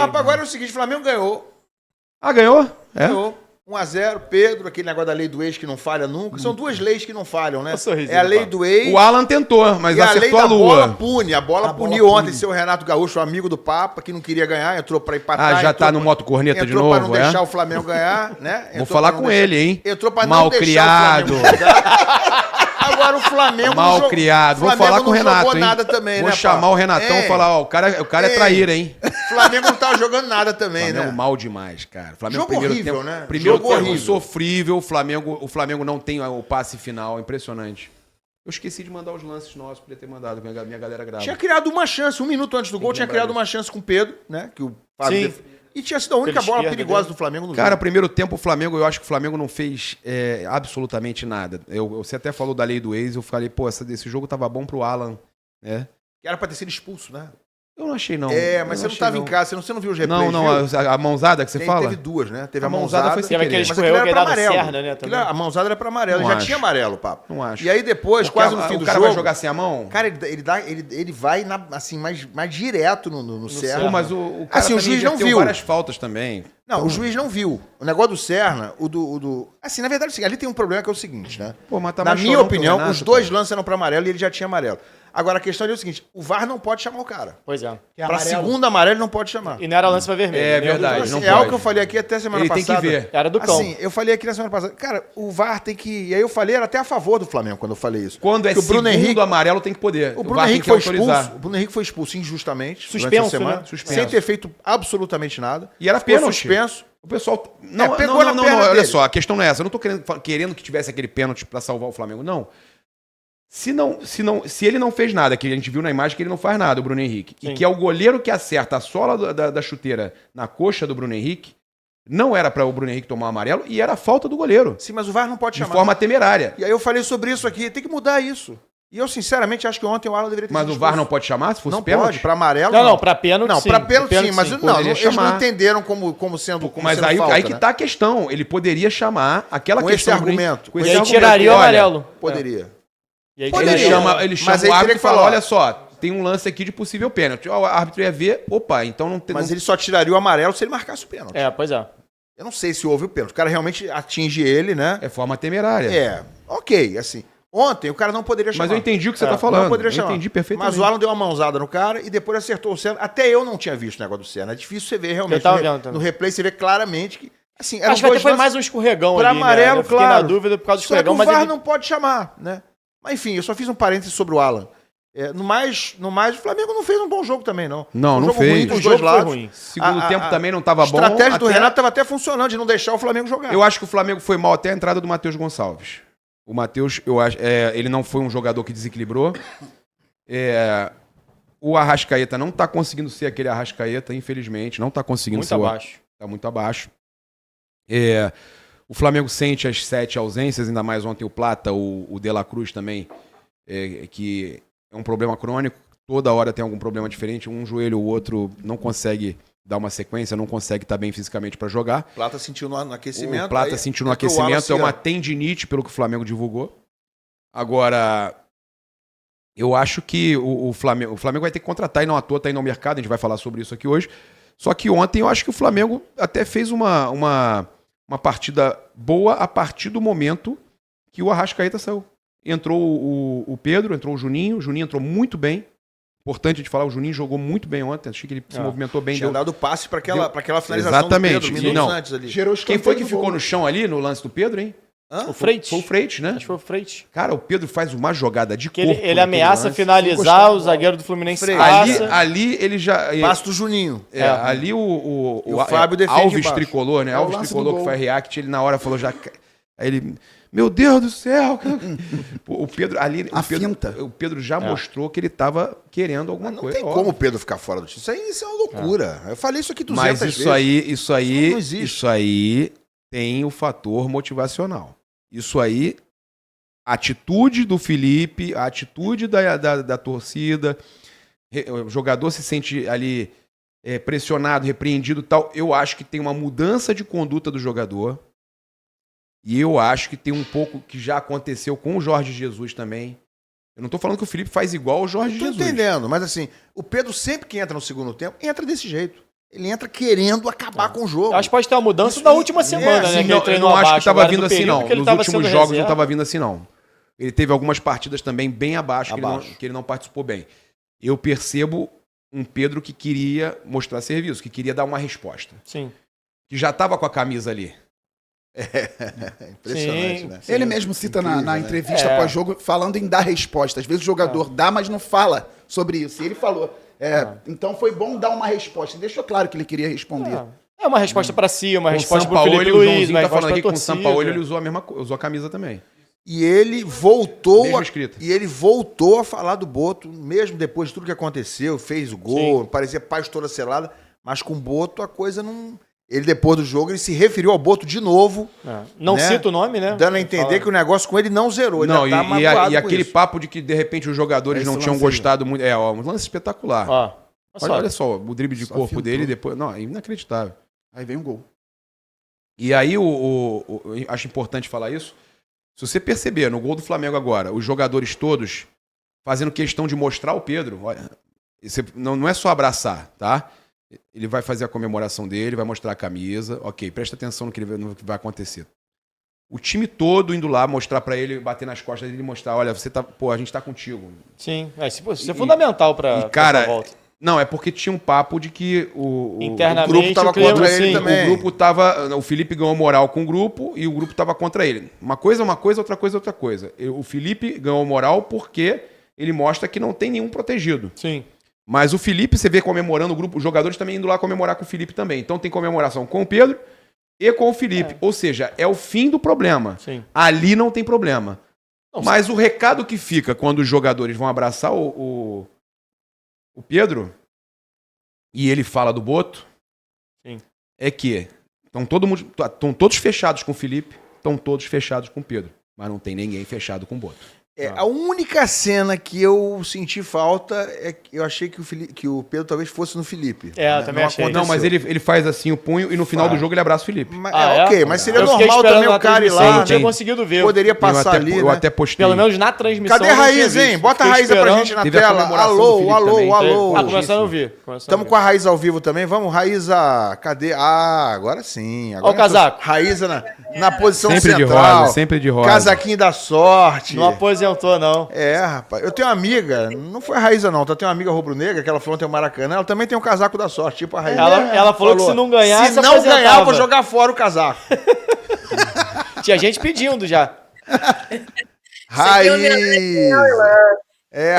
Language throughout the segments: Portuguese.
Agora é o seguinte, o Flamengo ganhou. Ah, ganhou? É. Ganhou. 1-0, Pedro, aquele negócio da lei do ex que não falha nunca. São duas leis que não falham, né? É a lei do ex. O Alan tentou, mas e acertou a a lei da lua. bola pune. A bola puniu ontem seu Renato Gaúcho, amigo do Papa, que não queria ganhar, entrou pra empatar. Ah, já tá no moto corneta de novo, entrou pra não deixar o Flamengo ganhar, né? Vou falar com ele, hein? Entrou pra não deixar o Flamengo ganhar. Agora o Flamengo mal criado. Vou falar com o Renato, hein? Nada também, vou né, chamar o Renatão e falar, ó, o cara é traíra, hein? O Flamengo não tava jogando nada também, Flamengo né? mal demais, cara. Flamengo Jogo horrível, tempo, né? Primeiro Jogo tempo horrível. sofrível, o Flamengo não tem o passe final, impressionante. Eu esqueci de mandar os lances nossos, podia ter mandado, minha galera grava. Tinha criado uma chance, 1 minuto antes do gol, tinha criado uma chance com o Pedro, né? Que o Fábio e tinha sido a única bola perigosa do Flamengo no jogo. Cara, primeiro tempo o Flamengo, eu acho que o Flamengo não fez absolutamente nada. Você até falou da lei do ex, eu falei, pô, esse jogo tava bom pro Alan, né? Que era pra ter sido expulso, né? Eu não achei, não. Mas você não tava em casa, você não viu os replays, Não, a mãozada que você fala? Teve duas, né? Teve a mãozada mãozada. foi sem querer. Mas aquilo era pra amarelo. Serna, né, A mãozada era pra amarelo. Não Já acho. tinha amarelo, papo. Não acho. E aí depois, Porque quase no fim do jogo... O cara vai jogar sem a mão? Cara, ele vai assim, mais direto no Serna. Pô, mas o cara assim, o juiz não viu. várias faltas também. Não, o juiz não viu. O negócio do Serna, assim, na verdade, ali tem um problema que é o seguinte, né? Pô, mas tá na mais minha chorão opinião, que o Renato, os dois cara. lances eram pra amarelo e ele já tinha amarelo. Agora, a questão é o seguinte, o VAR não pode chamar o cara. Pois é. Pra segunda amarelo, ele não pode chamar. E não era lance pra vermelho. É né? verdade, Assim, não é algo pode. que eu falei aqui até semana Ele passada. tem que ver. Era do cão. Assim, eu falei aqui na semana passada. Cara, o VAR tem que... E aí eu falei, era até a favor do Flamengo quando eu falei isso. Quando é Porque o Bruno Henrique, amarelo tem que poder. o Bruno VAR tem Henrique que foi autorizar. expulso. O Bruno Henrique foi expulso injustamente. Suspenso, durante a semana, né? Suspenso. Sem ter feito absolutamente nada. E era Ficou pênalti. suspenso. O pessoal... Não, pegou na perna olha dele. só, a questão não é essa. Eu não tô querendo que tivesse aquele pênalti pra salvar o Flamengo, não. Se ele não fez nada, que a gente viu na imagem que ele não faz nada, o Bruno Henrique, Sim. e que é o goleiro que acerta a sola da chuteira na coxa do Bruno Henrique, não era para o Bruno Henrique tomar o amarelo e era falta do goleiro, Sim, mas o VAR não pode de chamar. forma temerária. E aí eu falei sobre isso aqui. Tem que mudar isso. E eu, sinceramente, acho que ontem o Alan deveria ter Mas sido o VAR expulso. não pode chamar se fosse Não pênalti? pode. Pra amarelo, Não, pra pênalti Não, sim. pra pênalti sim, Pênalti, mas sim. não, Poderia eles não chamar. entenderam como sendo como Mas sendo aí, falta, aí que né? tá a questão. Ele poderia chamar aquela Com questão... esse argumento. com E esse aí argumento. tiraria o Olha, amarelo. Poderia. E aí Poderia. Ele tiraria. chama Mas o ele árbitro teria e que fala, falar. olha só, tem um lance aqui de possível pênalti. O árbitro ia ver, opa, então não tem... Mas não- ele só tiraria o amarelo se ele marcasse o pênalti. Pois é. Eu não sei se houve o pênalti. O cara realmente atinge ele, né? É forma temerária. Ok, assim. Ontem o cara não poderia chamar. Mas eu entendi o que você tá falando. Não poderia Eu chamar. entendi perfeitamente. Mas o Alan deu uma mãozada no cara e depois acertou o Senna. Até eu não tinha visto o negócio do Senna. É difícil você ver realmente. Eu tava No vendo também. No replay você vê claramente que... Assim, eram Acho que até dois foi lances mais um escorregão pra ali, amarelo, né? Eu fiquei claro. na dúvida por causa do Só que escorregão, o mas VAR ele... não pode chamar, né? Mas enfim, eu só fiz um parênteses sobre o Alan. No mais, o Flamengo não fez um bom jogo também, não. Não, Um não jogo fez. ruim dos O dois jogo foi lados. ruim. Segundo tempo também não tava A bom. estratégia do até- Renato estava até funcionando, de não deixar o Flamengo jogar. Eu acho que o Flamengo foi mal até a entrada do Matheus Gonçalves. O Matheus, eu acho, ele não foi um jogador que desequilibrou. O Arrascaeta não tá conseguindo ser aquele Arrascaeta, infelizmente. Não tá conseguindo Muito ser. abaixo. Tá muito abaixo. O Flamengo sente as 7 ausências, ainda mais ontem o Plata, o De La Cruz também, que é um problema crônico. Toda hora tem algum problema diferente. Um joelho ou outro não consegue dar uma sequência, não consegue estar bem fisicamente para jogar. Plata sentiu no aquecimento. O Plata aí sentiu no entrou o Alan aquecimento, é uma Ciano. tendinite, pelo que o Flamengo divulgou. Agora, eu acho que o Flamengo vai ter que contratar, e não à toa, tá aí no mercado, a gente vai falar sobre isso aqui hoje. Só que ontem eu acho que o Flamengo até fez uma partida boa a partir do momento que o Arrascaeta saiu. Entrou o Pedro, entrou o Juninho entrou muito bem. Importante a gente falar, o Juninho jogou muito bem ontem, achei que ele se movimentou bem. Tinha dado passe para aquela finalização Exatamente. do Pedro, minutos Não. antes ali. Gerou Quem foi que ficou no chão ali, no lance do Pedro, hein? O Freitas. Foi o Freitas, né? Acho que foi o Freitas. Cara, o Pedro faz uma jogada de Que corpo. ele naquele ameaça lance. finalizar, o zagueiro do Fluminense passa. Ali ele já... Passe do Juninho. Ali E o Fábio defende Alves embaixo. Tricolor, né? É o Alves lance Tricolor do que gol. faz react, ele na hora falou já... Aí ele... Meu Deus do céu! O Pedro ali... A finta. O Pedro já mostrou que ele estava querendo alguma Não coisa. tem óbvio. como o Pedro ficar fora do time. Isso é uma loucura. Eu falei isso aqui 200 Mas vezes. isso aí não existe. isso aí tem o fator motivacional. Isso aí, a atitude do Felipe, a atitude da torcida, o jogador se sente ali pressionado, repreendido e tal. Eu acho que tem uma mudança de conduta do jogador. E eu acho que tem um pouco que já aconteceu com o Jorge Jesus também. Eu não tô falando que o Felipe faz igual ao Jorge Tô Jesus. entendendo, mas assim, o Pedro sempre que entra no segundo tempo, entra desse jeito. Ele entra querendo acabar com o jogo. Eu acho que pode ter uma mudança da última semana, né? Assim, Que ele eu treinou não acho que abaixo tava agora vindo do assim, período não. que ele Nos tava últimos sendo jogos não reserva. tava vindo assim, não. Ele teve algumas partidas também bem abaixo, que ele não participou bem. Eu percebo um Pedro que queria mostrar serviço, que queria dar uma resposta. Sim. Que já tava com a camisa ali. Impressionante, Sim, né? sim. Ele mesmo cita na Incrível, né? entrevista É. pós-jogo, falando em dar resposta. Às vezes o jogador dá, mas não fala sobre isso. E ele falou, então foi bom dar uma resposta. Ele deixou claro que ele queria responder. É uma resposta pra si, uma Com o resposta pro Sampaoli, Felipe o Luiz, Joãozinho uma tá resposta falando aqui pra com o torcida. Sampaoli, ele usou a mesma usou a camisa também. E ele voltou Mesma escrita. a falar do Boto, mesmo depois de tudo que aconteceu, fez o gol, parecia pastora selada, mas com o Boto a coisa não... Ele, depois do jogo, ele se referiu ao Boto de novo, Não né? cita o nome, né? dando a entender que o negócio com ele não zerou. Ele Não, ainda tá magoado e com aquele isso. papo de que de repente os jogadores Esse não tinham lance aí. gostado muito. Um lance espetacular. Ó, Olha só, o drible de Só corpo filtrou. dele depois. Não, é inacreditável. Aí vem um gol. E aí, acho importante falar isso. Se você perceber, no gol do Flamengo agora, os jogadores todos fazendo questão de mostrar o Pedro, olha, não é só abraçar, tá? Ele vai fazer a comemoração dele, vai mostrar a camisa. Ok, presta atenção no que vai acontecer. O time todo indo lá mostrar pra ele, bater nas costas dele e mostrar, olha, a gente tá contigo. sim. Isso é fundamental pra cara, essa volta. Não, é porque tinha um papo de que o Internamente, grupo tava o clima, contra ele sim. também. o grupo tava. O Felipe ganhou moral com o grupo e o grupo tava contra ele. Uma coisa, outra coisa, outra coisa. O Felipe ganhou moral porque ele mostra que não tem nenhum protegido. Sim. Mas o Felipe, você vê comemorando o grupo, os jogadores também indo lá comemorar com o Felipe também. Então tem comemoração com o Pedro e com o Felipe. Ou seja, é o fim do problema. Sim. Ali não tem problema. Não, Mas o recado que fica quando os jogadores vão abraçar o Pedro e ele fala do Boto, Sim. é que estão todos fechados com o Felipe, estão todos fechados com o Pedro. Mas não tem ninguém fechado com o Boto. A única cena que eu senti falta é que eu achei que o Pedro talvez fosse no Felipe. Eu também achei. Não, mas ele faz assim o punho e no final do jogo ele abraça o Felipe. Mas, Ah, ok, é? mas seria Eu fiquei normal esperando também na o cara ir transmissão, lá. não tinha Tem. conseguido ver. Poderia passar ali, eu né? até postei. Pelo menos na transmissão. Cadê a eu não tinha Raíza, hein? visto. Bota a Fiquei Raíza pra esperando. gente na Teve a tela. comemoração do Alô, Felipe alô, também. alô. Ah, começando a ouvir. Estamos com a Raíza ao vivo também. Vamos, Raíza. Cadê? Ah, agora sim. Agora Ó o casaco. Raíza na posição Sempre de central. rosa, sempre de rosa. Casaquinho da sorte. Não aposentou, não. É, rapaz. Eu tenho uma amiga, não foi a Raíza não, tá? Tem uma amiga rubro-negra que ela foi ontem ao Maracanã, ela também tem um casaco da sorte, tipo a Raíza. Ela falou que se não ganhar, se não ganhar, eu vou jogar fora o casaco. Tinha gente pedindo já. Raíza.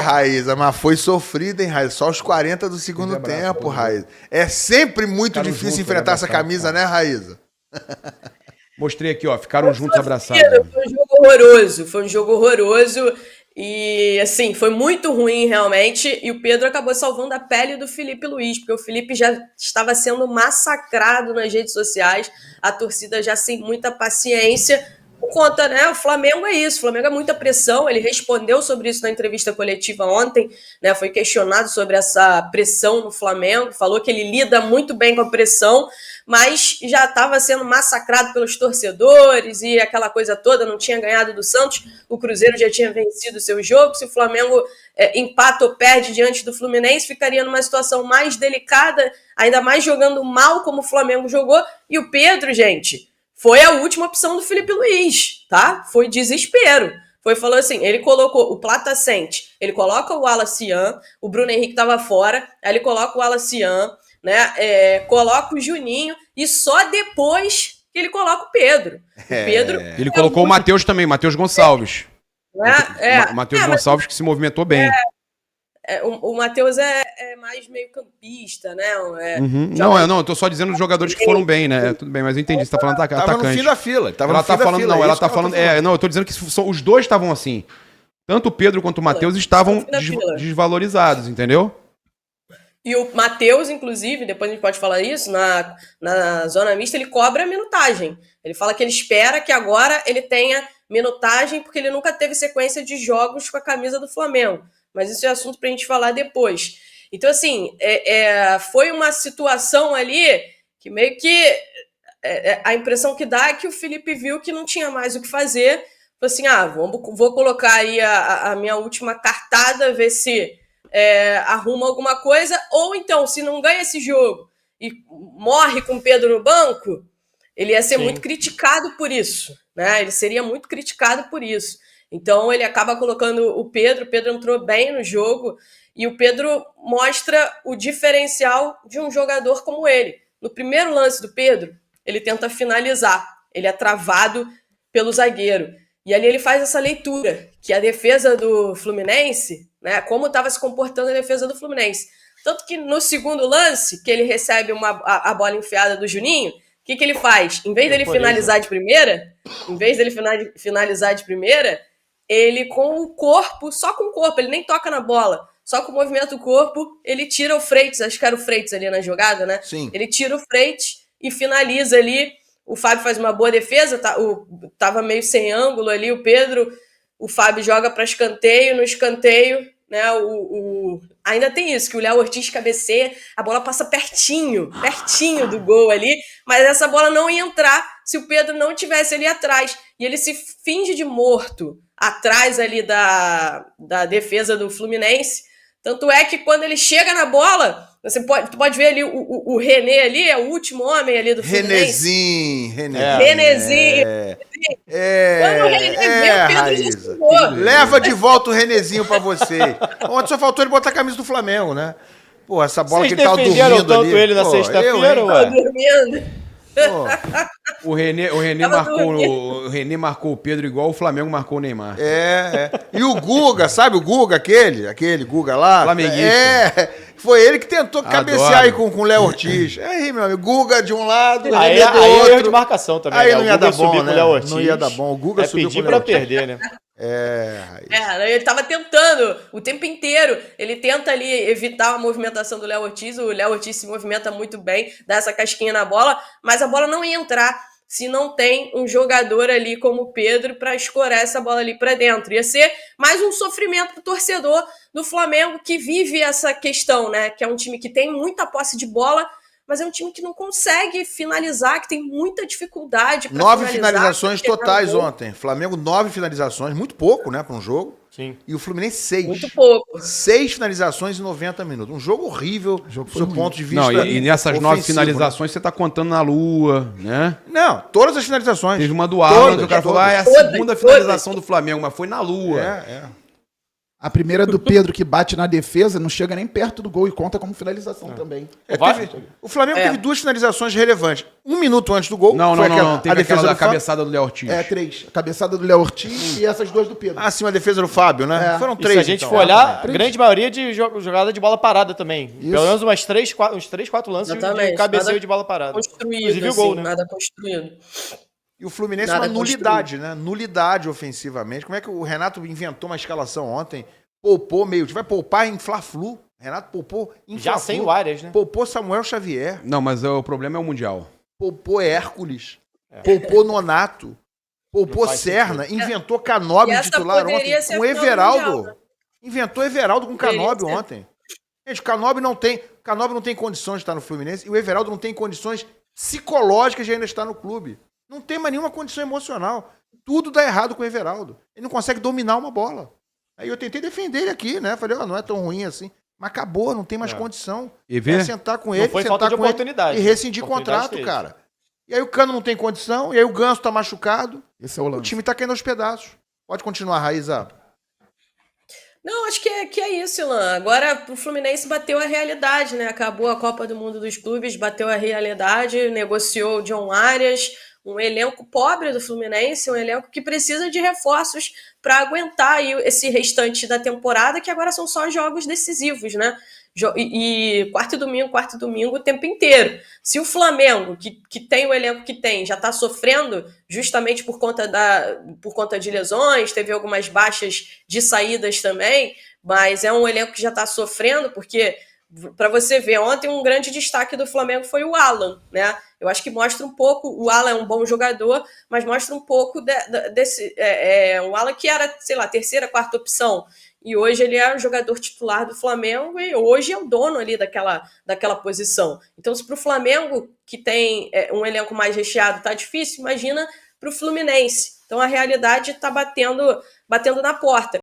Raíza, mas foi sofrida, hein, Raíza? Só os 40 do segundo tempo, Raíza. É sempre muito Ficaram difícil juntos, enfrentar essa abraçados, camisa, cara. né, Raíza? Mostrei aqui, ó, ficaram juntos abraçados. Foi um jogo horroroso, foi um jogo horroroso e, assim, foi muito ruim realmente, e o Pedro acabou salvando a pele do Felipe Luiz, porque o Felipe já estava sendo massacrado nas redes sociais, a torcida já sem muita paciência, por conta, né, o Flamengo é isso, o Flamengo é muita pressão, ele respondeu sobre isso na entrevista coletiva ontem, né, foi questionado sobre essa pressão no Flamengo, falou que ele lida muito bem com a pressão, mas já estava sendo massacrado pelos torcedores e aquela coisa toda, não tinha ganhado do Santos, o Cruzeiro já tinha vencido o seu jogo, se o Flamengo empata ou perde diante do Fluminense, ficaria numa situação mais delicada, ainda mais jogando mal como o Flamengo jogou, e o Pedro, gente, foi a última opção do Felipe Luiz, tá? Foi desespero. Falou assim, ele colocou o Platacente, ele coloca o Alacian, o Bruno Henrique estava fora, aí ele coloca o Alacian, né? Coloca o Juninho e só depois que ele coloca o Pedro. O Pedro Ele colocou o Matheus também, Matheus Gonçalves. Matheus Gonçalves que se movimentou bem. O Matheus é mais meio campista, né? Não, eu tô só dizendo os jogadores que foram bem, né? Tudo bem, mas eu entendi, você tá falando atacante. Tava no fim da fila. Ela tá falando, não, eu tô dizendo que os dois estavam assim. Tanto o Pedro quanto o Matheus estavam desvalorizados, entendeu? E o Matheus, inclusive, depois a gente pode falar isso, na zona mista, ele cobra a minutagem. Ele fala que ele espera que agora ele tenha minutagem, porque ele nunca teve sequência de jogos com a camisa do Flamengo. Mas isso é assunto pra gente falar depois. Então, assim, foi uma situação ali que meio que a impressão que dá é que o Felipe viu que não tinha mais o que fazer. Falou assim, vou colocar aí a minha última cartada, ver se arruma alguma coisa, ou então, se não ganha esse jogo e morre com o Pedro no banco, ele ia ser Sim. muito criticado por isso, né? Ele seria muito criticado por isso. Então ele acaba colocando o Pedro entrou bem no jogo, e o Pedro mostra o diferencial de um jogador como ele. No primeiro lance do Pedro, ele tenta finalizar, ele é travado pelo zagueiro. E ali ele faz essa leitura, que a defesa do Fluminense, né, como estava se comportando a defesa do Fluminense. Tanto que no segundo lance, que ele recebe a bola enfiada do Juninho, o que ele faz? Em vez dele finalizar de primeira, ele com o corpo, só com o corpo, ele nem toca na bola, só com o movimento do corpo, ele tira o Freitas, acho que era o Freitas ali na jogada, né? Sim. Ele tira o Freitas e finaliza ali. O Fábio faz uma boa defesa, tava meio sem ângulo ali, o Pedro, o Fábio joga para escanteio, no escanteio, né, ainda tem isso, que o Léo Ortiz cabeceia, a bola passa pertinho do gol ali, mas essa bola não ia entrar se o Pedro não tivesse ali atrás, e ele se finge de morto atrás ali da defesa do Fluminense. Tanto é que quando ele chega na bola, tu pode ver ali o René ali, é o último homem ali do Fluminense. Renezinho. Quando o René vê, o Pedro já chegou. Leva de volta o Renezinho pra você. Ontem só faltou ele botar a camisa do Flamengo, né? Pô, essa bola Vocês que ele tava defenderam dormindo tanto ali. ele na Pô, sexta-feira, eu, ué? Tá dormindo. Pô, O René marcou o Pedro igual o Flamengo marcou o Neymar. E o Guga, sabe o Guga, aquele Guga lá? Flamenguista. Foi ele que tentou cabecear aí Adoro. com o Léo Ortiz. Aí, meu amigo, Guga de um lado, Aí René do é outro. erro de marcação também, Aí né? não O ia Guga dar subir bom, com o né? Léo Ortiz. Não ia dar bom. O Guga subiu com pedir o Léo pra Ortiz. perder, né? Ele tava tentando o tempo inteiro. Ele tenta ali evitar a movimentação do Léo Ortiz. O Léo Ortiz se movimenta muito bem, dá essa casquinha na bola, mas a bola não ia entrar se não tem um jogador ali como o Pedro para escorar essa bola ali para dentro. Ia ser mais um sofrimento pro torcedor do Flamengo, que vive essa questão, né? Que é um time que tem muita posse de bola, mas é um time que não consegue finalizar, que tem muita dificuldade para 9 finalizações totais ontem. Flamengo, 9 finalizações. Muito pouco, né, para um jogo. Sim. E o Fluminense, 6. Muito pouco. 6 finalizações em 90 minutos. Um jogo horrível, do seu ponto de vista. Não, e nessas 9 ofensivo, finalizações você tá contando na lua, né? Né? Não, todas as finalizações. Teve uma do Alan, que o cara falou, é a segunda finalização do Flamengo, mas foi na lua. A primeira do Pedro, que bate na defesa, não chega nem perto do gol e conta como finalização também. O Flamengo teve 2 finalizações relevantes. 1 minuto antes do gol. Não, foi teve a defesa aquela da do Fábio. cabeçada do Léo Ortiz. 3. A cabeçada do Léo Ortiz e essas 2 do Pedro. Ah, sim, a defesa do Fábio, né? Foram E 3. se a gente então. for olhar, a grande maioria de jogada de bola parada também. Isso. Pelo menos uns 3, 4 lances Exatamente. de cabeceio Nada de bola parada. Construído, Inclusive o assim, gol, né? nada construído. E o Fluminense Nada uma nulidade, né? Nulidade ofensivamente. Como é que o Renato inventou uma escalação ontem? Poupou meio. Vai poupar em Fla-Flu. Renato poupou em Já Fla-Flu. sem o Arias, né? Poupou Samuel Xavier. Não, mas o problema é o Mundial. Poupou Hércules. Poupou Nonato. Poupou faz Serna. Inventou Canóbio E essa titular poderia ontem. ser Com a final do Everaldo. Mundial, né? Inventou Everaldo com Canóbio Poderia ser. ontem. Gente, o Canóbio não tem condições de estar no Fluminense e o Everaldo não tem condições psicológicas de ainda estar no clube. Não tem mais nenhuma condição emocional. Tudo dá errado com o Everaldo. Ele não consegue dominar uma bola. Aí eu tentei defender ele aqui, né? Falei, não é tão ruim assim. Mas acabou, não tem mais condição. E vê? É sentar com ele, foi sentar falta de com ele oportunidade. e rescindir Oportunidade contrato, teve. cara. E aí o Cano não tem condição, e aí o Ganso tá machucado. Esse é o O lance. time tá caindo aos pedaços. Pode continuar, Raíza. Não, acho que é isso, Ilan. Agora o Fluminense bateu a realidade, né? Acabou a Copa do Mundo dos Clubes, bateu a realidade, negociou o John Arias, um elenco pobre do Fluminense, um elenco que precisa de reforços para aguentar aí esse restante da temporada, que agora são só jogos decisivos, né? E quarto e domingo o tempo inteiro. Se o Flamengo, que tem o elenco que tem, já está sofrendo justamente por conta de lesões, teve algumas baixas de saídas também, mas é um elenco que já está sofrendo, porque, para você ver, ontem um grande destaque do Flamengo foi o Alan, né? Eu acho que mostra um pouco, o Alan é um bom jogador, mas mostra um pouco desse... o Alan que era, sei lá, terceira, quarta opção, e hoje ele é o jogador titular do Flamengo e hoje é o dono ali daquela posição. Então, se para o Flamengo, que tem um elenco mais recheado, tá difícil, imagina para o Fluminense. Então, a realidade está batendo na porta.